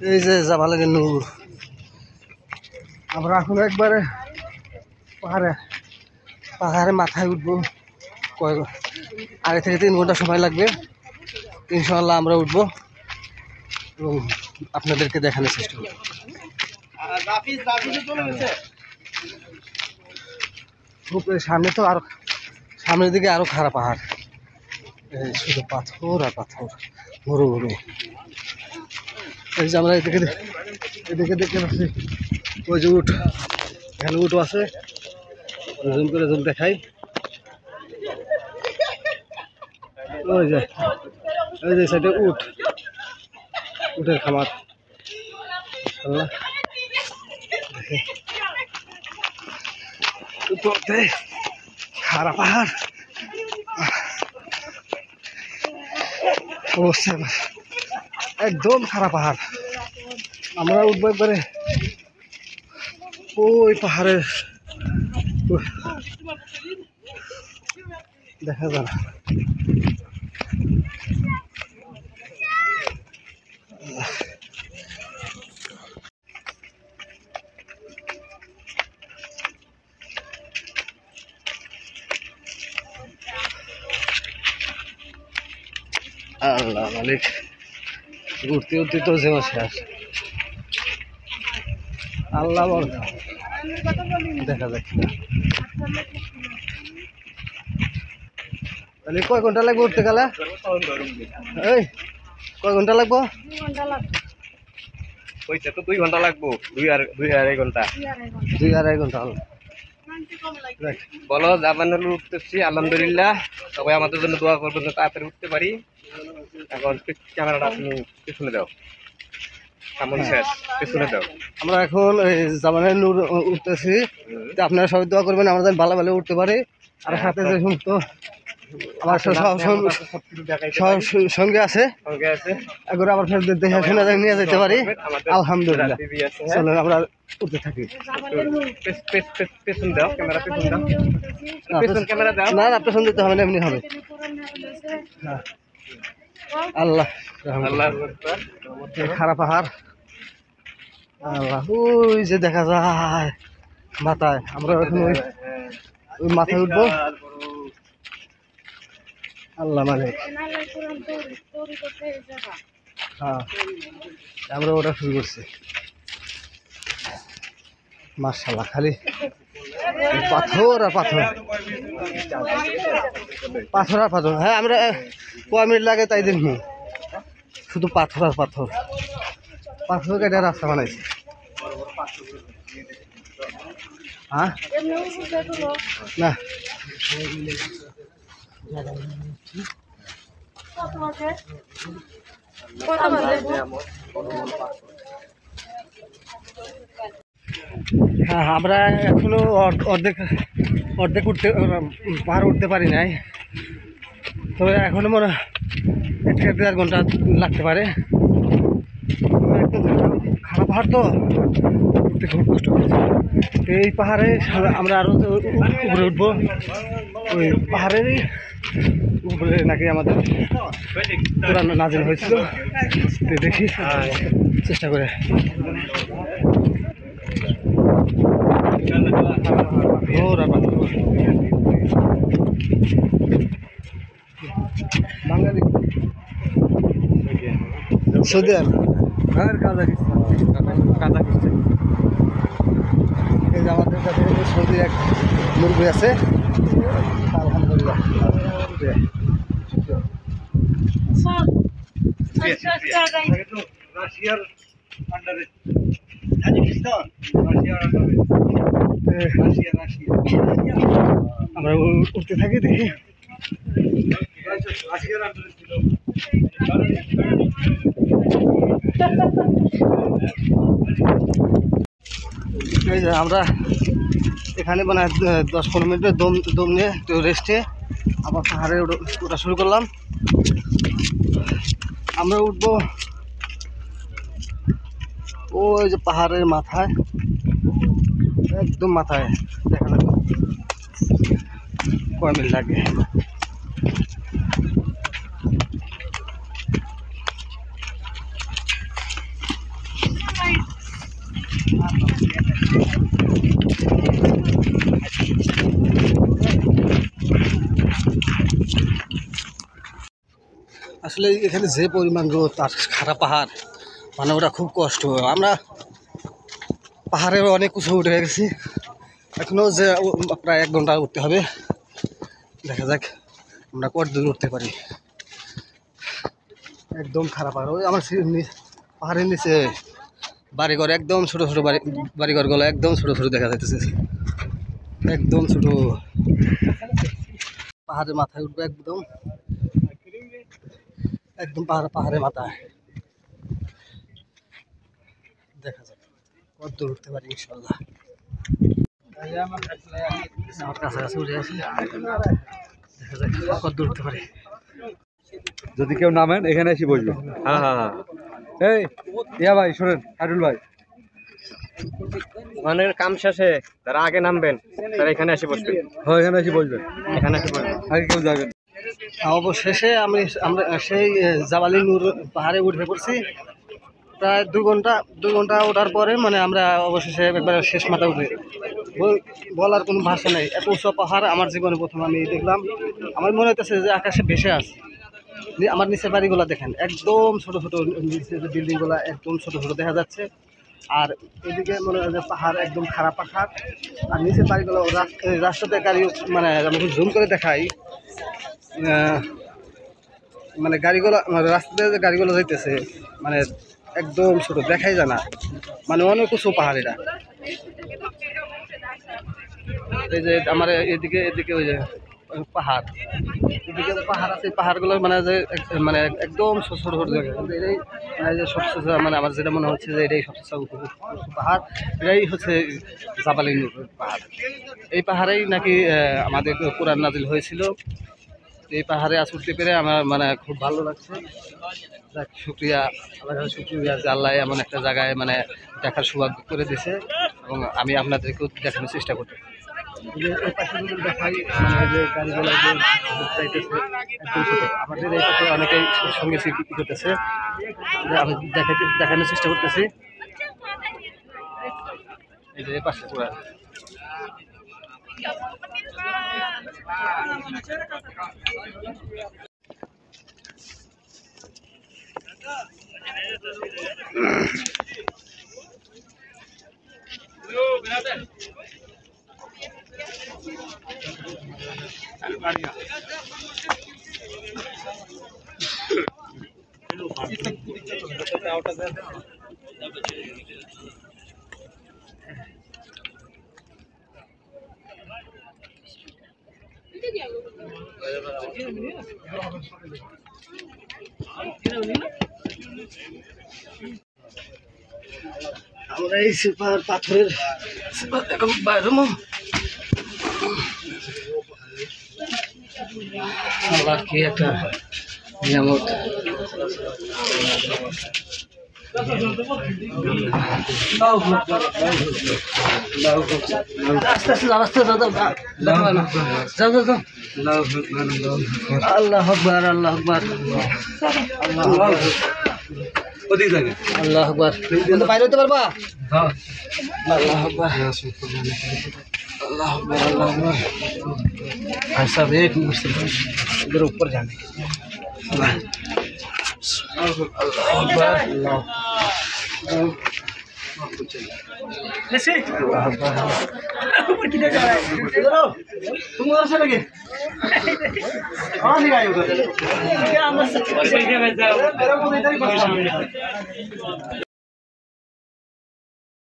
এই যে জামালের নূর। আমরা এখন একবারে পাহাড়ে মাথায় উঠবো। আগে থেকে 3 ঘন্টা সময় লাগবে। ইনশাআল্লাহ আমরা উঠবো এবং আপনাদেরকে দেখানোর চেষ্টা করবো। সামনে তো আরো, সামনের দিকে আরো খারাপ পাহাড়, শুধু পাথর আর পাথর, মরুভূমি। এই যে আমরা এদিকে দেখতে পাচ্ছি ওই যে উট, এখানে উটও আছে, জুম করে দেখাই। ওই যে সাইডে উটের খামার। খারাপ পাহাড় অবস্থা, একদম খারাপ পাহাড়। আমরা উঠবো একবারে ওই পাহাড়ের, দেখা যায় আল্লাহ মালিক। উঠতে উঠতে তো যেমন শেষ, আল্লাহ দেখা যাচ্ছে। তাহলে কয় ঘন্টা লাগবে উঠতে গেলে? এই কয় ঘন্টা লাগবো? 2 ঘন্টা লাগবো। 2-2.5 ঘন্টা। 2-2.5 ঘন্টা হলো। বলো জাপান হলে উঠতেছি, আলহামদুলিল্লাহ। সবাই আমাদের জন্য দোয়া করবেন, তাড়াতাড়ি উঠতে পারি। এখন ক্যামেরাটা তুমি পেছনে দাও, সামনে শেষ, পেছনে দাও। আমরা এখন জামানের নূর উঠতেছি, আপনারা সবাই দোয়া করবেন আমরা যেন ভালো ভালো উঠতে পারি। আর সাথে যে সমস্ত আমার সঙ্গে আছে একবার আবার দেখে শুনে নিয়ে যেতে পারি। আলহামদুলিল্লাহ, চলো আমরা উঠতে থাকি। পেছন দাও, ক্যামেরা পেছন দাও, পেছন ক্যামেরা দাও। না পেছন দিতে হবে না, এমনি হবে। আল্লাহ আল্লাহ, খারাপ পাহাড়। আল্লাহ, ওই যে দেখা যায় মাথায়, আমরা এখন ওই মাথায় উঠবো। আল্লাহ মানে হ্যাঁ, আমরা ওটা শুরু করছি। মাশাআল্লাহ, খালি পাথর আর পাথর, পাথর আর পাথর। হ্যাঁ, আমরা কয় মিনিট লাগে তাই দেখবো, শুধু পাথর আর পাথর। পাথর কেটে রাস্তা বানাইছে। হ্যাঁ না, হ্যাঁ আমরা এখনো অর্ধেক উঠতে পাহাড় উঠতে পারি নাই। তবে এখনো মনে হয় 1-1.5 ঘন্টা লাগতে পারে। খারাপ পাহাড় তো উঠতে খুব কষ্ট হচ্ছে। এই পাহাড়ে আমরা আরো উপরে উঠবো। ওই পাহাড়েরই উপরে নাকি আমাদের কোরআন নাযিল হয়েছিল, দেখি চেষ্টা করে। বাঙালি সৌদি আরব, কাজাকিস্তান। এই যে আমাদের কাছে সৌদি এক মুরগি আছে, আলহামদুলিল্লাহ। রাশিয়ার আন্ডারে তাজিকিস্তান, রাশিয়ার আন্ডারে রাশিয়া। আমরা উঠতে থাকি, দেখি রাশিয়ার আন্ডারে ছিল। এই যে আমরা এখানে মানে 10-15 মিনিটের দম নিয়ে একটু রেস্টে আবার পাহাড়ে ওঠা শুরু করলাম। আমরা উঠবো ওই যে পাহাড়ের মাথায়, একদম মাথায়। দেখা যাবে কয় মিনিট লাগে। আসলে এখানে যে পরিমাণ রোদ তার খারাপ পাহাড়, মানে ওটা খুব কষ্ট। আমরা পাহাড়ে অনেক উঁচু উঠে গেছি, এখনও যে প্রায় 1 ঘন্টা উঠতে হবে। দেখা যাক আমরা কত দূর উঠতে পারি। একদম খারাপ পাহাড়। ওই আমার পাহাড়ের নিচে বাড়িঘর, একদম ছোটো ছোটো বাড়িঘরগুলো একদম ছোটো ছোটো দেখা যাইতেছে, একদম ছোটো। পাহাড়ের মাথায় উঠবে একদম, একদম পাহাড়ের মাথায়। দেখা যাক কত দূর উঠতে পারি ইনশাল্লাহ। আমার কাছাকাছি উঠে আসি, দেখা যাক কত দূর উঠতে পারি। যদি কেউ নামেন এখানে এসে বসবেন। হ্যাঁ হ্যাঁ হ্যাঁ, এই ইয়া ভাই শোনেন, হারুল ভাই, ওখানে কাম শেষে যারা আগে নামবেন তারা এখানে এসে বসবেন। হ্যাঁ এখানে এসে বসবেন, এখানে এসে বসবেন। আগে কেউ যাবেন। অবশেষে আমরা সেই জাবালি নূর পাহাড়ে উঠে পড়ছি। প্রায় 2 ঘন্টা ওঠার পরে মানে আমরা অবশেষে একবার শেষ মাথা উঠে, বলার কোনো ভাষা নেই। এত উঁচু পাহাড় আমার জীবনে প্রথম আমি দেখলাম। আমার মনে হইতেছে যে আকাশে ভেসে আছে। আমার নিচের বাড়িগুলো দেখেন, একদম ছোটো ছোটো নিচের বিল্ডিংগুলো একদম ছোটো ছোটো দেখা যাচ্ছে। আর এদিকে মনে হয় যে পাহাড় একদম খারাপ পাহাড়, আর নিচের বাড়িগুলো রাস্তাতে গাড়ি, মানে আমি জুম করে দেখাই, মানে গাড়িগুলো রাস্তাতে যে গাড়িগুলো যাইতেছে মানে একদম ছোট, দেখাই যায় না, মানে অনেক উঁচু পাহাড় এটা। এই যে আমার এদিকে ওই যে পাহাড়, এদিকে পাহাড় আছে, পাহাড়গুলো মানে যে মানে একদম ছোট ছোট জায়গা। কিন্তু এটাই মানে যে সবচেয়ে মানে আমার যেটা মনে হচ্ছে যে এটাই সবচেয়ে উঁচু পাহাড়, এটাই হচ্ছে জাবালি নূর পাহাড়। এই পাহাড়েই নাকি আমাদের কোরআন নাজিল হয়েছিল। এই পাহাড়ে আজ উঠতে পেরে আমার মানে খুব ভালো লাগছে। যাক, শুক্রিয়া, আল্লাহর শুক্রিয়া যে আল্লাহ এমন একটা জায়গায় মানে দেখার সৌভাগ্য করে দিয়েছে, এবং আমি আপনাদেরকেও দেখানোর চেষ্টা করতে। এই পাশে যদি দেখাই, মানে যে গাড়িগুলো যাইতেছে একদম ছোট, আমাদের এই পাশে অনেকেই সঙ্গে স্বীকৃতি করতেছে, আমি দেখানোর চেষ্টা করতেছি। এই যে এই পাশে পুরা আমরা এই সুপার পাথরের এখন বাইরে আল্লাহ কি একটা নিয়ামত। আস্তে আস্তে আস্তে আল্লাহ আকবার, আল্লাহ আকবার, ওদিকে যাবেন। আল্লাহ আকবার। বাইরে হতে পারবা? হ্যাঁ আল্লাহ আকবার, अल्लाह अकबर, अल्लाह अकबर। भाई साहब एक इधर ऊपर जाने के लिए अल्लाह अकबर, अल्लाह ऊपर किधर जा रहा है? इधर आओ, तुम उधर से लगे कहाँ से आए उधर? क्या अंदर से? मेरे को इधर ही